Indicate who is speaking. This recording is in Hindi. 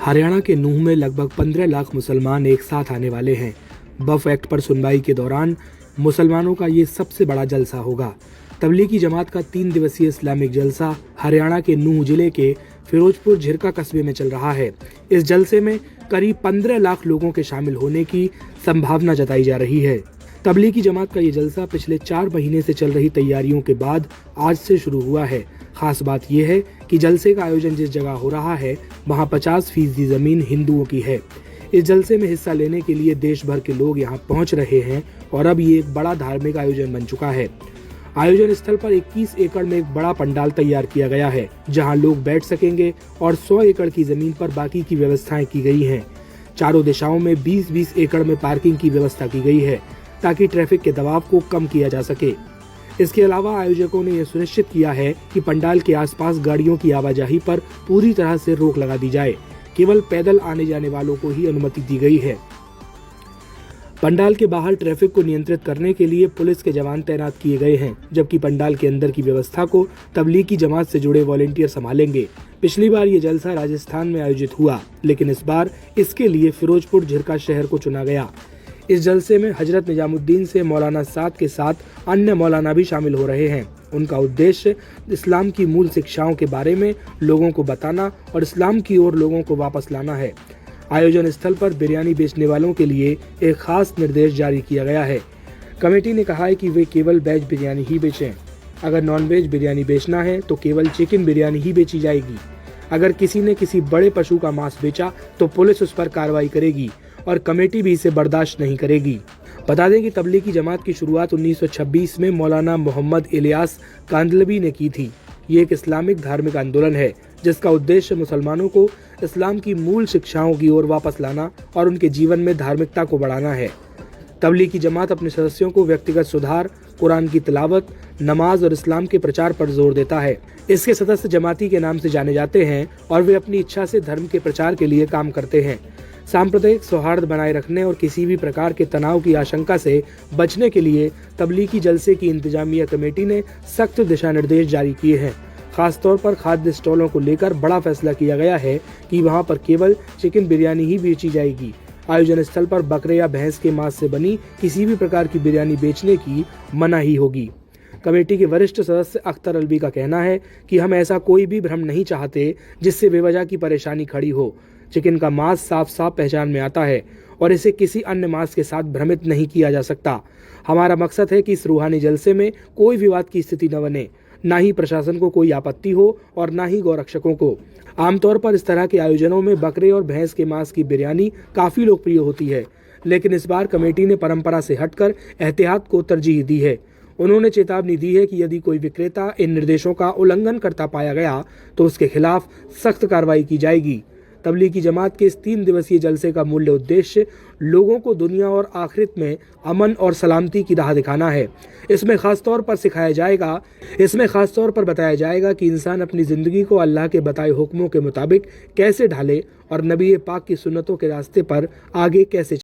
Speaker 1: हरियाणा के नूंह में लगभग 15 लाख मुसलमान एक साथ आने वाले हैं। वक्फ एक्ट पर सुनवाई के दौरान मुसलमानों का ये सबसे बड़ा जलसा होगा। तबलीगी जमात का 3 दिवसीय इस्लामिक जलसा हरियाणा के नूंह जिले के फिरोजपुर झिरका कस्बे में चल रहा है। इस जलसे में करीब 15 लाख लोगों के शामिल होने की संभावना जताई जा रही है। तबलीगी जमात का ये जलसा पिछले 4 महीने से चल रही तैयारियों के बाद आज से शुरू हुआ है। खास बात यह है कि जलसे का आयोजन जिस जगह हो रहा है वहां 50% जमीन हिंदुओं की है। इस जलसे में हिस्सा लेने के लिए देश भर के लोग यहां पहुंच रहे हैं और अब ये एक बड़ा धार्मिक आयोजन बन चुका है। आयोजन स्थल पर 21 एकड़ में एक बड़ा पंडाल तैयार किया गया है, जहां लोग बैठ सकेंगे और 100 एकड़ की जमीन पर बाकी की व्यवस्थाएं की गई हैं। चारों दिशाओं में 20-20 एकड़ में पार्किंग की व्यवस्था की गई है ताकि ट्रैफिक के दबाव को कम किया जा सके। इसके अलावा आयोजकों ने यह सुनिश्चित किया है कि पंडाल के आसपास गाड़ियों की आवाजाही पर पूरी तरह से रोक लगा दी जाए। केवल पैदल आने जाने वालों को ही अनुमति दी गई है। पंडाल के बाहर ट्रैफिक को नियंत्रित करने के लिए पुलिस के जवान तैनात किए गए हैं, जबकि पंडाल के अंदर की व्यवस्था को तबलीगी जमात से जुड़े वॉलंटियर संभालेंगे। पिछली बार ये जलसा राजस्थान में आयोजित हुआ, लेकिन इस बार इसके लिए फिरोजपुर झिरका शहर को चुना गया। इस जलसे में हजरत निजामुद्दीन से मौलाना साद के साथ अन्य मौलाना भी शामिल हो रहे हैं। उनका उद्देश्य इस्लाम की मूल शिक्षाओं के बारे में लोगों को बताना और इस्लाम की ओर लोगों को वापस लाना है। आयोजन स्थल पर बिरयानी बेचने वालों के लिए एक खास निर्देश जारी किया गया है। कमेटी ने कहा है कि वे केवल वेज बिरयानी ही बेचें। अगर नॉन वेज बिरयानी बेचना है तो केवल चिकन बिरयानी ही बेची जाएगी। अगर किसी ने किसी बड़े पशु का मांस बेचा तो पुलिस उस पर कार्रवाई करेगी और कमेटी भी इसे बर्दाश्त नहीं करेगी। बता दें कि तबलीगी जमात की शुरुआत 1926 में मौलाना मोहम्मद इलियास कांदलवी ने की थी। ये एक इस्लामिक धार्मिक आंदोलन है जिसका उद्देश्य मुसलमानों को इस्लाम की मूल शिक्षाओं की ओर वापस लाना और उनके जीवन में धार्मिकता को बढ़ाना है। तबलीगी जमात अपने सदस्यों को व्यक्तिगत सुधार, कुरान की तिलावत, नमाज और इस्लाम के प्रचार पर जोर देता है। इसके सदस्य जमाती के नाम से जाने जाते हैं और वे अपनी इच्छा से धर्म के प्रचार के लिए काम करते हैं। सांप्रदायिक सौहार्द बनाए रखने और किसी भी प्रकार के तनाव की आशंका से बचने के लिए तबलीगी जलसे की इंतजामिया कमेटी ने सख्त दिशा निर्देश जारी किए हैं। खास तौर पर खाद्य स्टॉलों को लेकर बड़ा फैसला किया गया है कि वहां पर केवल चिकन बिरयानी ही बेची जाएगी। आयोजन स्थल पर बकरे या भैंस के मांस से बनी किसी भी प्रकार की बिरयानी बेचने की मनाही होगी। कमेटी के वरिष्ठ सदस्य अख्तर अलवी का कहना है कि हम ऐसा कोई भी भ्रम नहीं चाहते जिससे बेवजह की परेशानी खड़ी हो। चिकन का मांस साफ साफ पहचान में आता है और इसे किसी अन्य मांस के साथ भ्रमित नहीं किया जा सकता। हमारा मकसद है कि इस रूहानी जलसे में कोई विवाद की स्थिति न बने, ना ही प्रशासन को कोई आपत्ति हो और ना ही गौरक्षकों को। आमतौर पर इस तरह के आयोजनों में बकरे और भैंस के मांस की बिरयानी काफी लोकप्रिय होती है, लेकिन इस बार कमेटी ने परंपरा से हटकर एहतियात को तरजीह दी है। उन्होंने चेतावनी दी है कि यदि कोई विक्रेता इन निर्देशों का उल्लंघन करता पाया गया तो उसके खिलाफ सख्त कार्रवाई की जाएगी। तबलीगी जमात के इस 3 दिवसीय जलसे का मूल्य उद्देश्य लोगों को दुनिया और आखिरत में अमन और सलामती की राह दिखाना है। इसमें खास तौर पर बताया जाएगा कि इंसान अपनी जिंदगी को अल्लाह के बताए हुक्मों के मुताबिक कैसे ढाले और नबी पाक की सुन्नतों के रास्ते पर आगे कैसे